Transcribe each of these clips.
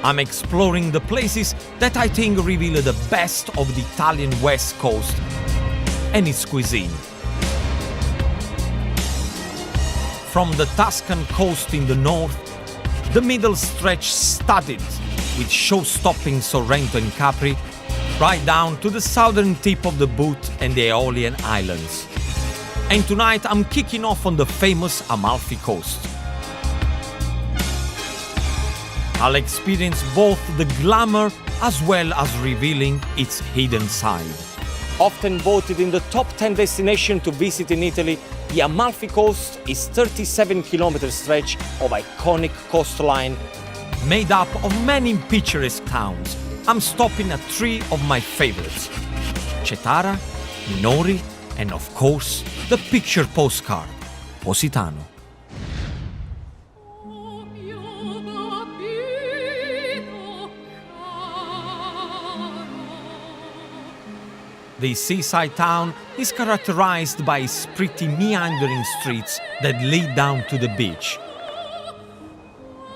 I'm exploring the places that I think reveal the best of the Italian West Coast and its cuisine. From the Tuscan coast in the north, the middle stretch studded with show-stopping Sorrento and Capri, right down to the southern tip of the Boot and the Aeolian Islands. And tonight I'm kicking off on the famous Amalfi Coast. I'll experience both the glamour as well as revealing its hidden side. Often voted in the top 10 destination to visit in Italy, the Amalfi Coast is 37-kilometer stretch of iconic coastline made up of many picturesque towns. I'm stopping at 3 of my favorites: Cetara, Minori, and of course, the picture postcard, Positano. The seaside town is characterized by its pretty meandering streets that lead down to the beach.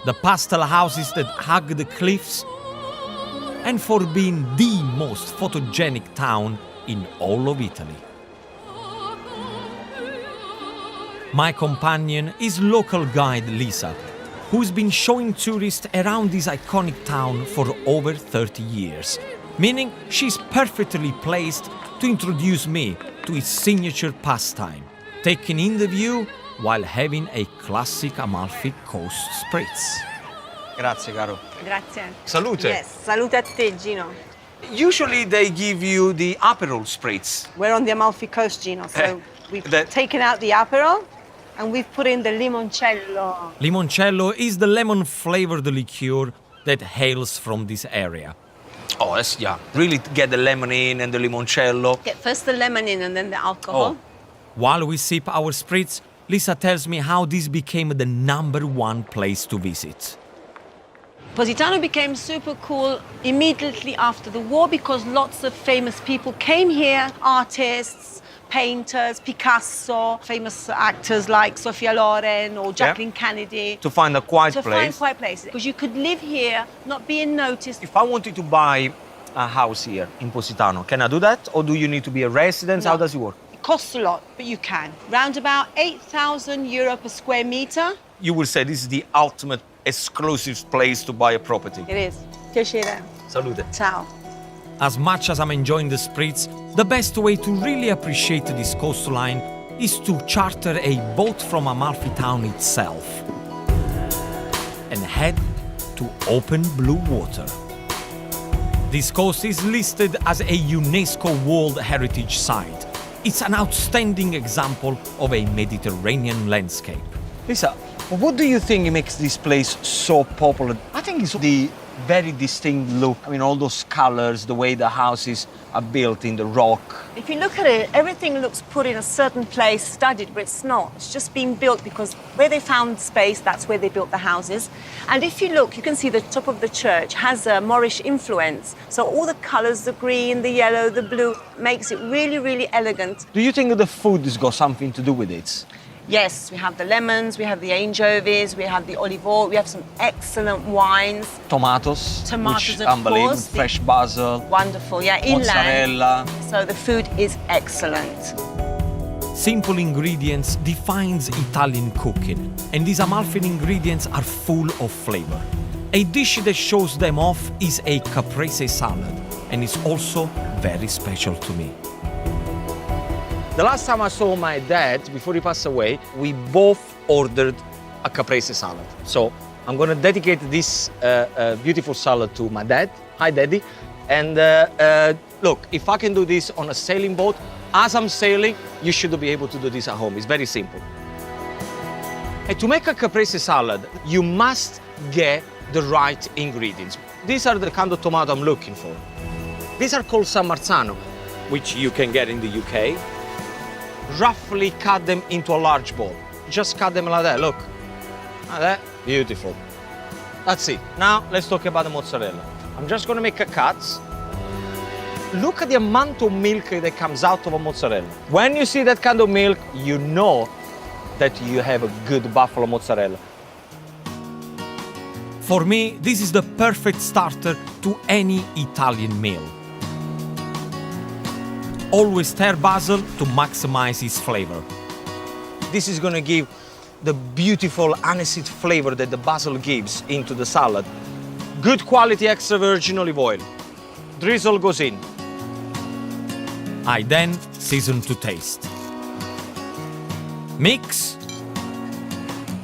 The pastel houses that hug the cliffs, and for being the most photogenic town in all of Italy. My companion is local guide Lisa, who's been showing tourists around this iconic town for over 30 years, meaning she's perfectly placed to introduce me to its signature pastime, taking in the view while having a classic Amalfi Coast spritz. Grazie, caro. Grazie. Salute. Yes, salute a te, Gino. Usually they give you the Aperol spritz. We're on the Amalfi Coast, Gino, so we've that- taken out the Aperol and we've put in the limoncello. Limoncello is the lemon-flavored liqueur that hails from this area. Oh, really get the lemon in and the limoncello. Get first the lemon in and then the alcohol. Oh. While we sip our spritz, Lisa tells me how this became the #1 place to visit. Positano became super cool immediately after the war because lots of famous people came here, artists, painters, Picasso, famous actors like Sophia Loren or Jacqueline Kennedy. To find a quiet To place. find quiet places. Because you could live here, not being noticed. If I wanted to buy a house here in Positano, can I do that? Or do you need to be a resident? No. How does it work? It costs a lot, but you can. Round about €8,000 per square meter. You will say this is the ultimate exclusive place to buy a property. It is. Piacere. Salute. Ciao. As much as I'm enjoying the spritz, the best way to really appreciate this coastline is to charter a boat from Amalfi town itself and head to open blue water. This coast is listed as a UNESCO World Heritage Site. It's an outstanding example of a Mediterranean landscape. Lisa, what do you think makes this place so popular? I think it's the very distinct look. I mean, all those colors, the way the houses are built in the rock. If you look at it, everything looks put in a certain place, studied, but it's not. It's just been built because where they found space, that's where they built the houses. And if you look, you can see the top of the church has a Moorish influence. So all the colors, the green, the yellow, the blue, makes it really, really elegant. Do you think the food has got something to do with it? Yes, we have the lemons, we have the anchovies, we have the olive oil, we have some excellent wines. Tomatoes, Tomatoes, which of unbelievable, course. fresh basil, Wonderful, yeah, inland. mozzarella. So the food is excellent. Simple ingredients defines Italian cooking, and these Amalfi ingredients are full of flavor. A dish that shows them off is a caprese salad, and it's also very special to me. The last time I saw my dad, before he passed away, we both ordered a caprese salad. So I'm gonna dedicate this beautiful salad to my dad. Hi, Daddy. And look, if I can do this on a sailing boat, as I'm sailing, you should be able to do this at home. It's very simple. And to make a caprese salad, you must get the right ingredients. These are the kind of tomato I'm looking for. These are called San Marzano, which you can get in the UK. Roughly cut them into a large bowl. Just cut them like that, look. Like that, beautiful. That's it. Now, let's talk about the mozzarella. I'm just gonna make a cut. Look at the amount of milk that comes out of a mozzarella. When you see that kind of milk, you know that you have a good buffalo mozzarella. For me, this is the perfect starter to any Italian meal. Always stir basil to maximize its flavor. This is gonna give the beautiful aniseed flavor that the basil gives into the salad. Good quality extra virgin olive oil. Drizzle goes in. I then season to taste. Mix,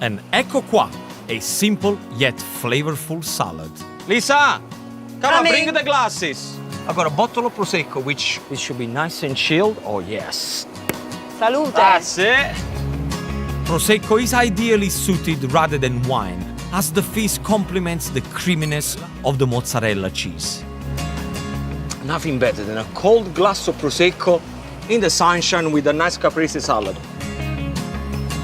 and ecco qua, a simple yet flavorful salad. Lisa, come on, Coming. bring the glasses. I've got a bottle of prosecco, which should be nice and chilled. Oh yes. Salute. That's it. Prosecco is ideally suited rather than wine, as the fizz complements the creaminess of the mozzarella cheese. Nothing better than a cold glass of prosecco in the sunshine with a nice caprese salad.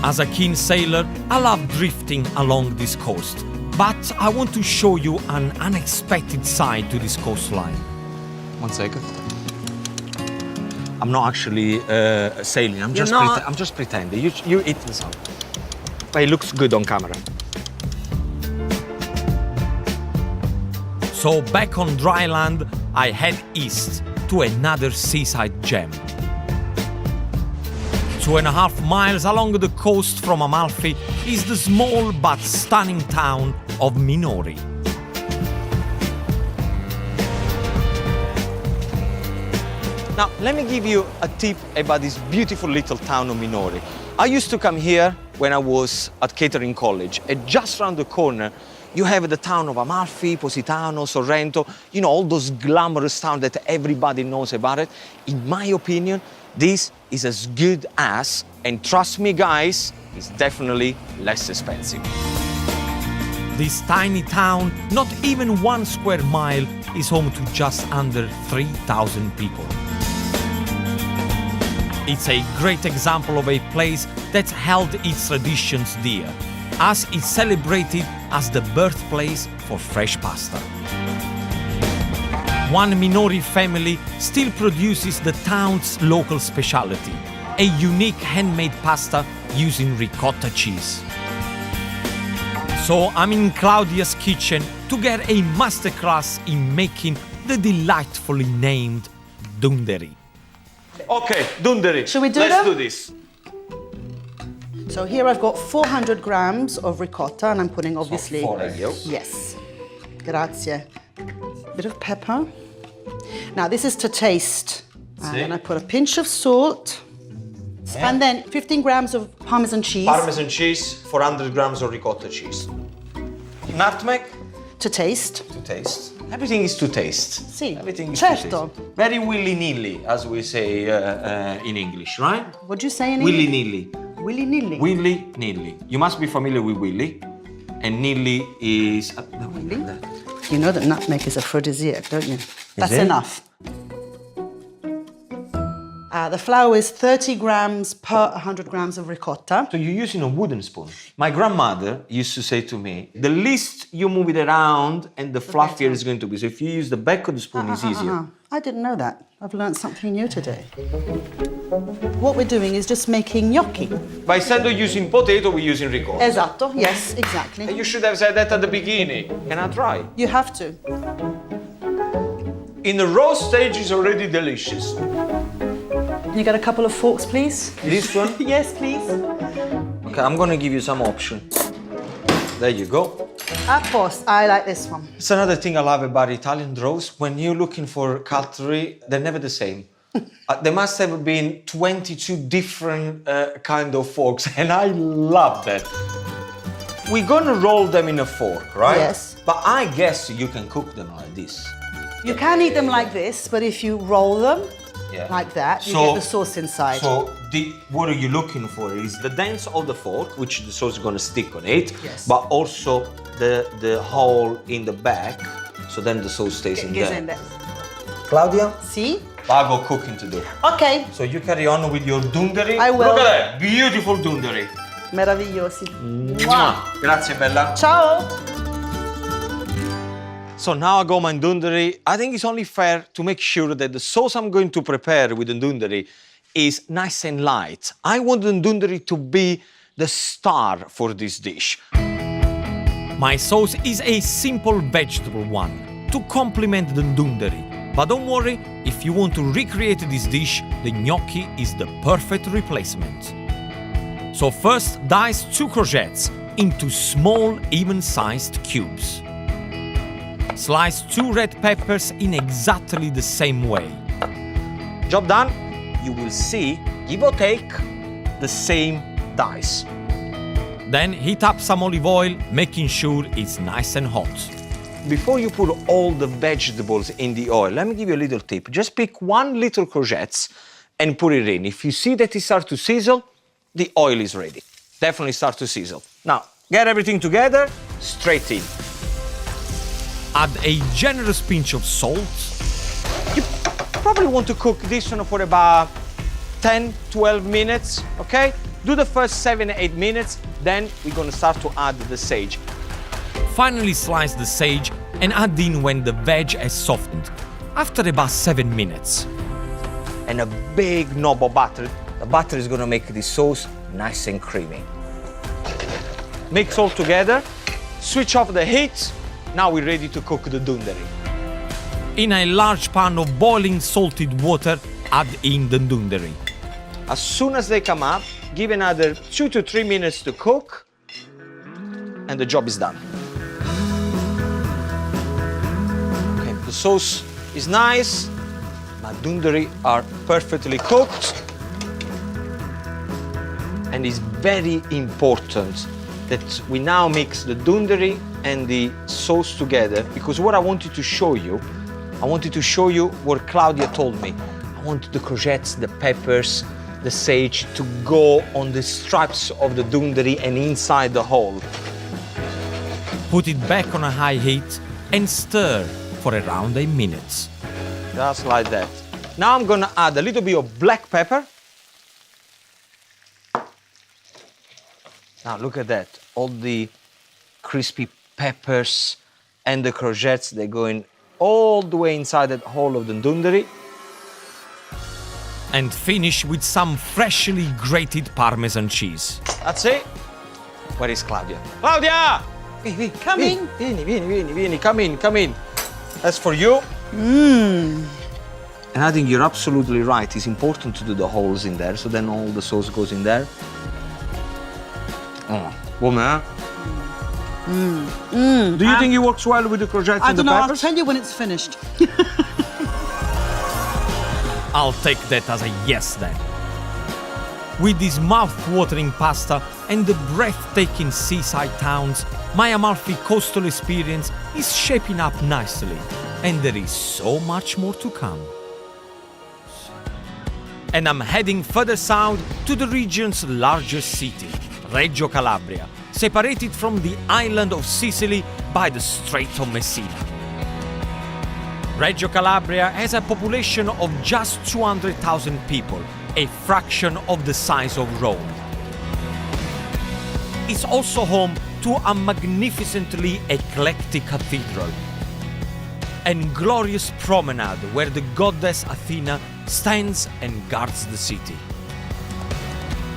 As a keen sailor, I love drifting along this coast, but I want to show you an unexpected side to this coastline. 1 second. I'm not actually sailing. I'm You're just, not? I'm just pretending. You eat the salad. But it looks good on camera. So back on dry land, I head east to another seaside gem. 2.5 miles along the coast from Amalfi is the small but stunning town of Minori. Now, let me give you a tip about this beautiful little town of Minori. I used to come here when I was at catering college, and just around the corner, you have the town of Amalfi, Positano, Sorrento, you know, all those glamorous towns that everybody knows about it. In my opinion, this is as good as, and trust me guys, it's definitely less expensive. This tiny town, not even 1 square mile, is home to just under 3,000 people. It's a great example of a place that's held its traditions dear, as it's celebrated as the birthplace for fresh pasta. One Minori family still produces the town's local specialty, a unique handmade pasta using ricotta cheese. So I'm in Claudia's kitchen to get a masterclass in making the delightfully named dunderi. Okay, dunderi. Should we do Let's them? do this. So here I've got 400 grams of ricotta, and I'm putting obviously. Foreglio. Yes. Grazie. Bit of pepper. Now this is to taste. And then I put a pinch of salt. And then 15 grams of Parmesan cheese. Parmesan cheese, 400 grams of ricotta cheese. Nutmeg To taste. to taste. Everything is to taste. Sì, Everything is certo. to taste. Very willy-nilly, as we say in English, right? What'd you say in English? Willy-nilly. Willy-nilly. Willy-nilly. You must be familiar with willy. And nilly is... Willy? You know that nutmeg is aphrodisiac, don't you? That's it? enough. The flour is 30 grams per 100 grams of ricotta. So you're using a wooden spoon. My grandmother used to say to me, the least you move it around and the fluffier it's going to be. So if you use the back of the spoon, it's easier. I didn't know that. I've learned something new today. What we're doing is just making gnocchi. But instead of using potato, we're using ricotta. Esatto, yes, exactly. And you should have said that at the beginning. Can I try? You have to. In the raw stage, it's already delicious. Can you get a couple of forks, please? This one? Yes, please. Okay, I'm gonna give you some options. There you go. At post, I like this one. It's another thing I love about Italian draws. When you're looking for cutlery, they're never the same. There must have been 22 different kind of forks, and I love that. We're gonna roll them in a fork, right? Yes. But I guess you can cook them like this. You can eat them like this, but if you roll them like that, you get the sauce inside. So what are you looking for is the dents of the fork, which the sauce is gonna stick on it, Yes. but also the hole in the back, so then the sauce stays in Gets there. in there. Claudia, See? I got cooking to do. Okay. So you carry on with your dunderi. I will. Look at that, beautiful dunderi. Meravigliosi. Mwah. Grazie, bella. Ciao. So now I got my dunderi. I think it's only fair to make sure that the sauce I'm going to prepare with the dunderi is nice and light. I want the dunderi to be the star for this dish. My sauce is a simple vegetable one to complement the dunderi. But don't worry, if you want to recreate this dish, the gnocchi is the perfect replacement. So first, dice 2 courgettes into small, even-sized cubes. Slice 2 red peppers in exactly the same way. Job done. You will see, give or take, the same dice. Then heat up some olive oil, making sure it's nice and hot. Before you put all the vegetables in the oil, let me give you a little tip. Just pick 1 little courgettes and put it in. If you see that it starts to sizzle, the oil is ready. Definitely start to sizzle. Now, get everything together, straight in. Add a generous pinch of salt. You probably want to cook this one for about 10-12 minutes, okay? Do the first 7-8 minutes, then we're gonna start to add the sage. Finally slice the sage and add in when the veg has softened, after about 7 minutes. And a big knob of butter. The butter is gonna make this sauce nice and creamy. Mix all together, switch off the heat. Now we're ready to cook the dunderi. In a large pan of boiling salted water, add in the dunderi. As soon as they come up, give another 2 to 3 minutes to cook, and the job is done. Okay, the sauce is nice, my dunderi are perfectly cooked, and it's very important that we now mix the dunderi and the sauce together, because what I wanted to show you, what Claudia told me. I wanted the courgettes, the peppers, the sage to go on the stripes of the dunderi and inside the hole. Put it back on a high heat and stir for around a minute. Just like that. Now I'm gonna add a little bit of black pepper. Now look at that. All the crispy peppers and the courgettes, they're going all the way inside that hole of the dunderi. And finish with some freshly grated Parmesan cheese. That's it. Where is Claudia? Claudia! Coming. Vieni, come in. That's for you. And I think you're absolutely right. It's important to do the holes in there, so then all the sauce goes in there. Oh, woman. Do you think it works well with the courgettes I and the don't know, I'll peppers? tell you when it's finished. I'll take that as a yes then. With this mouth-watering pasta and the breathtaking seaside towns, my Amalfi coastal experience is shaping up nicely, and there is so much more to come. And I'm heading further south to the region's largest city, Reggio Calabria, separated from the island of Sicily by the Strait of Messina. Reggio Calabria has a population of just 200,000 people, a fraction of the size of Rome. It's also home to a magnificently eclectic cathedral and glorious promenade where the goddess Athena stands and guards the city.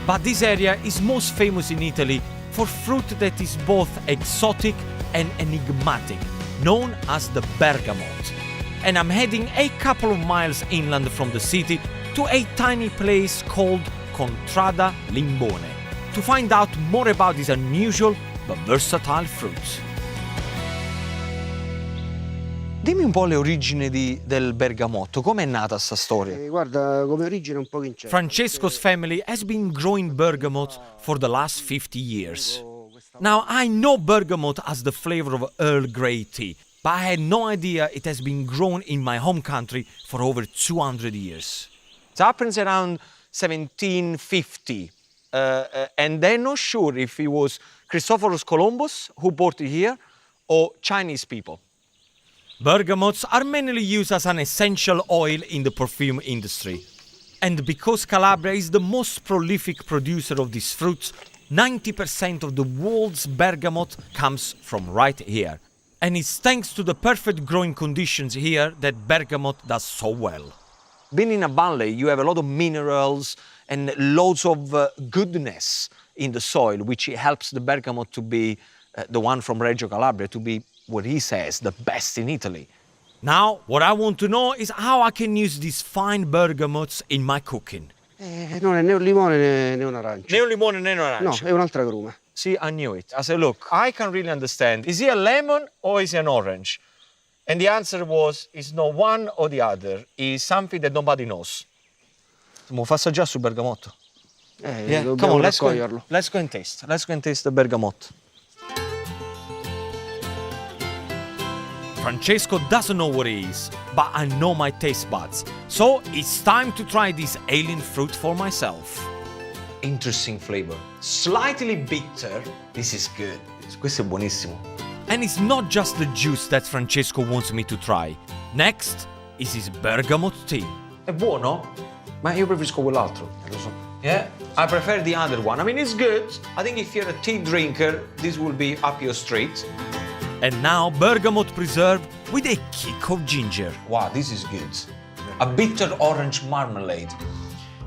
But this area is most famous in Italy for fruit that is both exotic and enigmatic, known as the Bergamot. And I'm heading a couple of miles inland from the city to a tiny place called Contrada Limbone to find out more about this unusual but versatile fruit. Dimmi un po' le origini del bergamotto, com'è nata sta storia? Guarda, come origine un po' incerta. Francesco's family has been growing bergamot for the last 50 years. Now, I know bergamot as the flavor of Earl Grey tea, but I had no idea it has been grown in my home country for over 200 years. It happens around 1750, and they're not sure if it was Christophorus Columbus who brought it here or Chinese people. Bergamots are mainly used as an essential oil in the perfume industry. And because Calabria is the most prolific producer of this fruit, 90% of the world's bergamot comes from right here. And it's thanks to the perfect growing conditions here that bergamot does so well. Being in a valley, you have a lot of minerals and loads of goodness in the soil, which helps the bergamot to be the one from Reggio Calabria to be, what he says, the best in Italy. Now, what I want to know is how I can use these fine bergamots in my cooking. Non è né un limone né un arancio. Né un limone né un arancio. No, è un'altra agruma. See, I knew it. I said, look, I can really understand. Is he a lemon or is he an orange? And the answer was, it's not one or the other. It's something that nobody knows. Mo fa assaggiare sul bergamotto. Yeah, come Dobbiamo on, raccoglierlo. let's go and taste. Let's go and taste the bergamot. Francesco doesn't know what it is, but I know my taste buds. So it's time to try this alien fruit for myself. Interesting flavor. Slightly bitter. This is good. Questo è buonissimo. And it's not just the juice that Francesco wants me to try. Next is his bergamot tea. È buono, ma io preferisco quell'altro. Lo so. Yeah, I prefer the other one. I mean, it's good. I think if you're a tea drinker, this will be up your street. And now bergamot preserve with a kick of ginger. Wow, this is good. A bitter orange marmalade.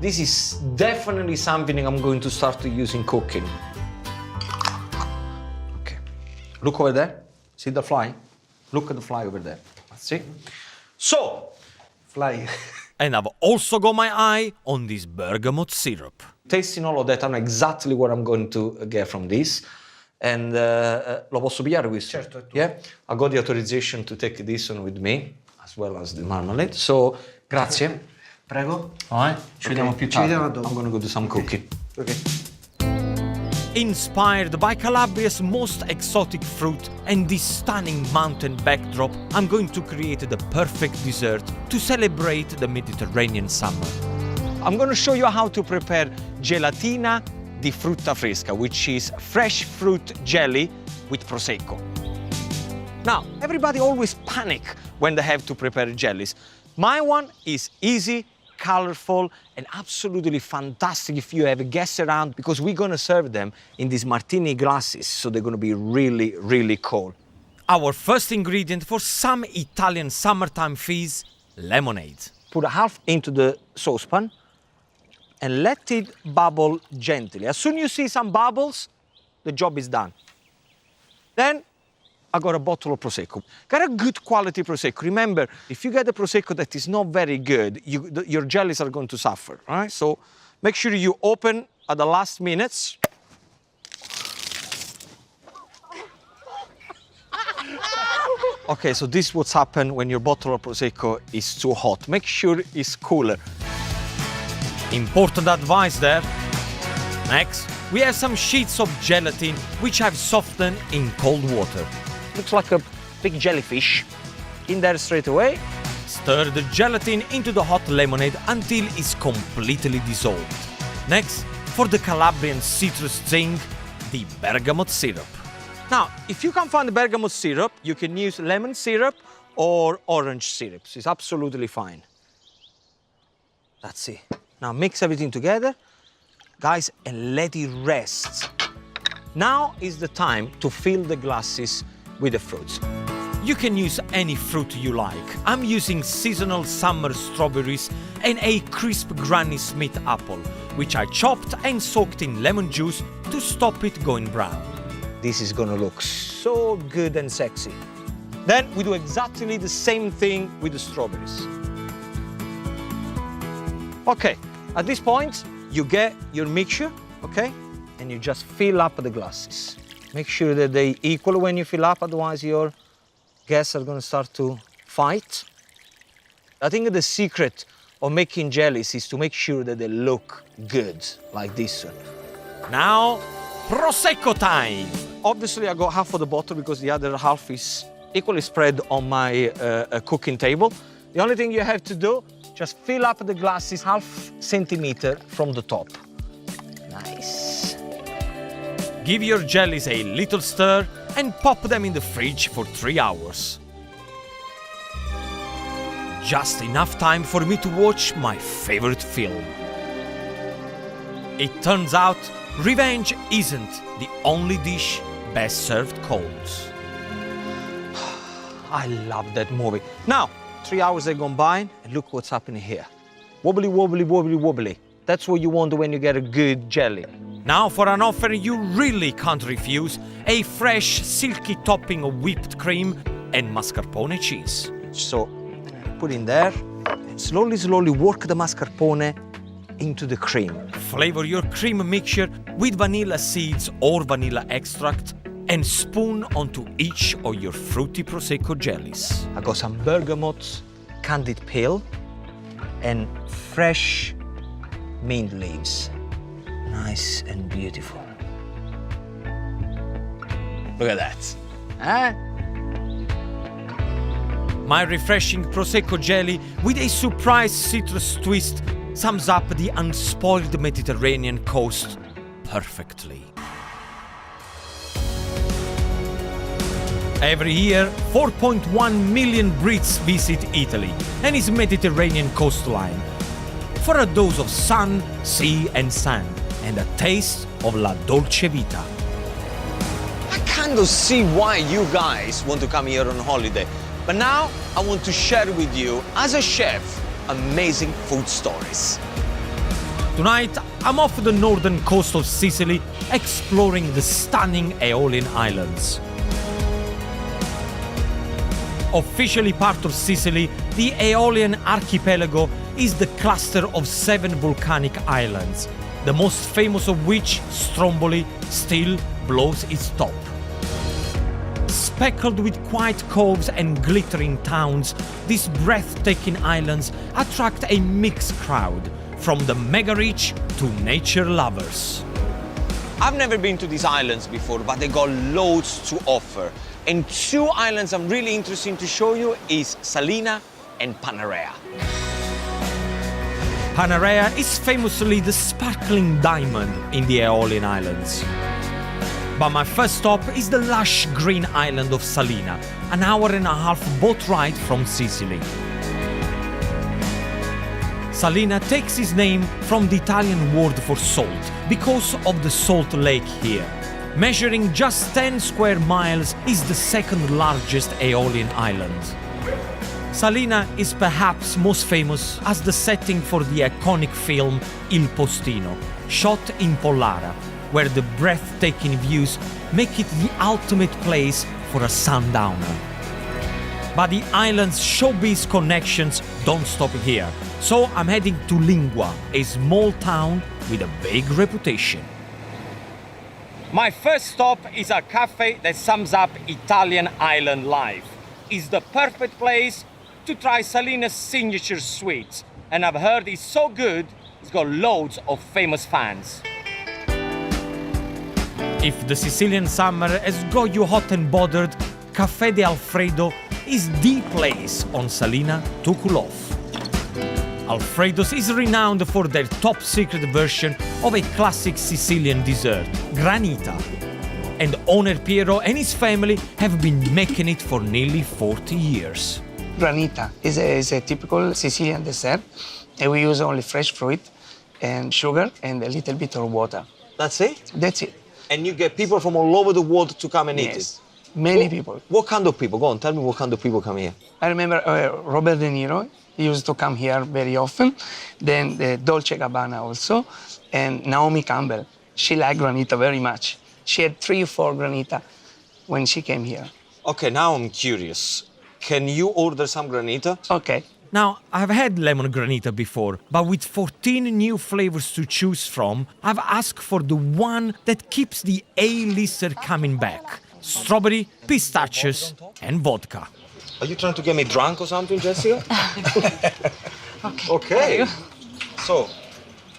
This is definitely something I'm going to start to use in cooking. Okay. Look over there. See the fly? Look at the fly over there. See? So, Fly. And I've also got my eye on this bergamot syrup. tasting all of that, I know exactly what I'm going to get from this. And lo posso pigliare questo? Certo, è tuo. Yeah? I got the authorization to take this one with me, as well as the marmalade. So, grazie. Prego. All right, ci vediamo più Ci tardi. vediamo dopo. I'm going to go do some cooking. Ok. Inspired by Calabria's most exotic fruit and this stunning mountain backdrop, I'm going to create the perfect dessert to celebrate the Mediterranean summer. I'm going to show you how to prepare gelatina di frutta fresca, which is fresh fruit jelly with prosecco. Now, everybody always panic when they have to prepare jellies. My one is easy, colorful, and absolutely fantastic if you have guests around, because we're going to serve them in these martini glasses, so they're going to be really, really cold. Our first ingredient for some Italian summertime feast, lemonade. Put a half into the saucepan and let it bubble gently. As soon as you see some bubbles, the job is done. Then I got a bottle of Prosecco. Got a good quality Prosecco. Remember, if you get a Prosecco that is not very good, your jellies are going to suffer, all right? So make sure you open at the last minutes. Okay, so this is what's happened when your bottle of Prosecco is too hot. Make sure it's cooler. Important advice there. Next, we have some sheets of gelatin which I've softened in cold water. Looks like a big jellyfish. In there straight away. Stir the gelatin into the hot lemonade until it's completely dissolved. Next, for the Calabrian citrus thing, the bergamot syrup. Now, if you can't find the bergamot syrup, you can use lemon syrup or orange syrup. It's absolutely fine. That's it. Now mix everything together, guys, and let it rest. Now is the time to fill the glasses with the fruits. You can use any fruit you like. I'm using seasonal summer strawberries and a crisp Granny Smith apple, which I chopped and soaked in lemon juice to stop it going brown. This is gonna look so good and sexy. Then we do exactly the same thing with the strawberries. Okay, at this point, you get your mixture, okay? And you just fill up the glasses. Make sure that they equal when you fill up, otherwise your guests are gonna start to fight. I think the secret of making jellies is to make sure that they look good, like this one. Now, Prosecco time! Obviously, I got half of the bottle because the other half is equally spread on my cooking table. The only thing you have to do, just fill up the glasses half centimeter from the top. Nice. Give your jellies a little stir and pop them in the fridge for 3 hours. Just enough time for me to watch my favorite film. It turns out revenge isn't the only dish best served cold. I love that movie. Now, 3 hours have gone by, and look what's happening here. Wobbly, wobbly, wobbly, wobbly. That's what you want when you get a good jelly. Now for an offer you really can't refuse, a fresh, silky topping of whipped cream and mascarpone cheese. So put in there, and slowly work the mascarpone into the cream. Flavor your cream mixture with vanilla seeds or vanilla extract and spoon onto each of your fruity prosecco jellies. I got some bergamot, candied peel, and fresh mint leaves. Nice and beautiful. Look at that. Huh? My refreshing prosecco jelly with a surprise citrus twist sums up the unspoiled Mediterranean coast perfectly. Every year, 4.1 million Brits visit Italy and its Mediterranean coastline for a dose of sun, sea and sand and a taste of la dolce vita. I kind of see why you guys want to come here on holiday. But now I want to share with you, as a chef, amazing food stories. Tonight, I'm off the northern coast of Sicily, exploring the stunning Aeolian Islands. Officially part of Sicily, the Aeolian archipelago is the cluster of 7 volcanic islands, the most famous of which, Stromboli, still blows its top. Speckled with quiet coves and glittering towns, these breathtaking islands attract a mixed crowd, from the mega-rich to nature lovers. I've never been to these islands before, but they got loads to offer. And 2 islands I'm really interested to show you is Salina and Panarea. Panarea is famously the sparkling diamond in the Aeolian Islands. But my first stop is the lush green island of Salina, an hour-and-a-half boat ride from Sicily. Salina takes its name from the Italian word for salt, because of the salt lake here. Measuring just 10 square miles, is the second largest Aeolian island. Salina is perhaps most famous as the setting for the iconic film Il Postino, shot in Pollara, where the breathtaking views make it the ultimate place for a sundowner. But the island's showbiz connections don't stop here, so I'm heading to Lingua, a small town with a big reputation. My first stop is a cafe that sums up Italian island life. It's the perfect place to try Salina's signature sweets, and I've heard it's so good, it's got loads of famous fans. If the Sicilian summer has got you hot and bothered, Café de Alfredo is the place on Salina to cool off. Alfredo's is renowned for their top secret version of a classic Sicilian dessert, granita. And owner Piero and his family have been making it for nearly 40 years. Granita is a typical Sicilian dessert, and we use only fresh fruit and sugar and a little bit of water. That's it? That's it. And you get people from all over the world to come and eat it? Many people. What kind of people? Go on, tell me what kind of people come here. I remember Robert De Niro, he used to come here very often. Then the Dolce Gabbana also, and Naomi Campbell. She liked granita very much. She had 3 or 4 granita when she came here. Okay, now I'm curious. Can you order some granita? Okay. Now, I've had lemon granita before, but with 14 new flavors to choose from, I've asked for the one that keeps the A-lister coming back. Strawberry, pistachios, and vodka. Are you trying to get me drunk or something, Jessica? Okay. Okay. So,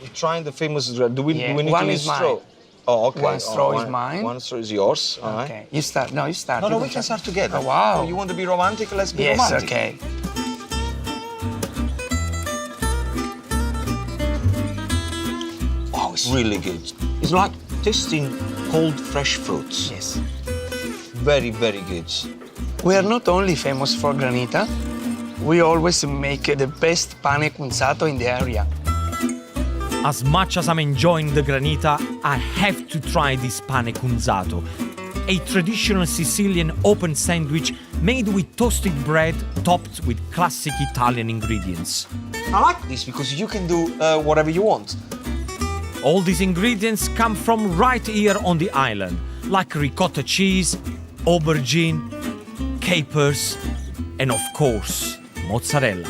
we're trying the famous... Do we need One to is use straw? mine. Oh, okay. One straw is mine. One straw is yours. All right. Okay. You start. No, you start. No, You we can start together. Oh, wow. Oh, you want to be romantic? Let's be Yes, romantic. okay. Oh, it's really good. It's like tasting cold, fresh fruits. Yes. Very, very good. We are not only famous for granita, we always make the best pane cunzato in the area. As much as I'm enjoying the granita, I have to try this pane cunzato. a traditional Sicilian open sandwich made with toasted bread topped with classic Italian ingredients. I like this because you can do whatever you want. All these ingredients come from right here on the island, like ricotta cheese, aubergine, capers, and of course, mozzarella.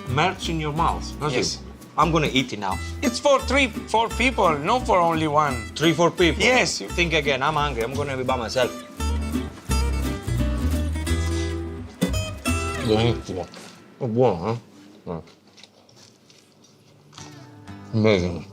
Melts in your mouth. Yes. I'm gonna eat it now. It's for 4 people, not for only one. 3-4 people. Yes. Think again. I'm hungry. I'm gonna be by myself. Buonissimo. È buono, eh? Amazing.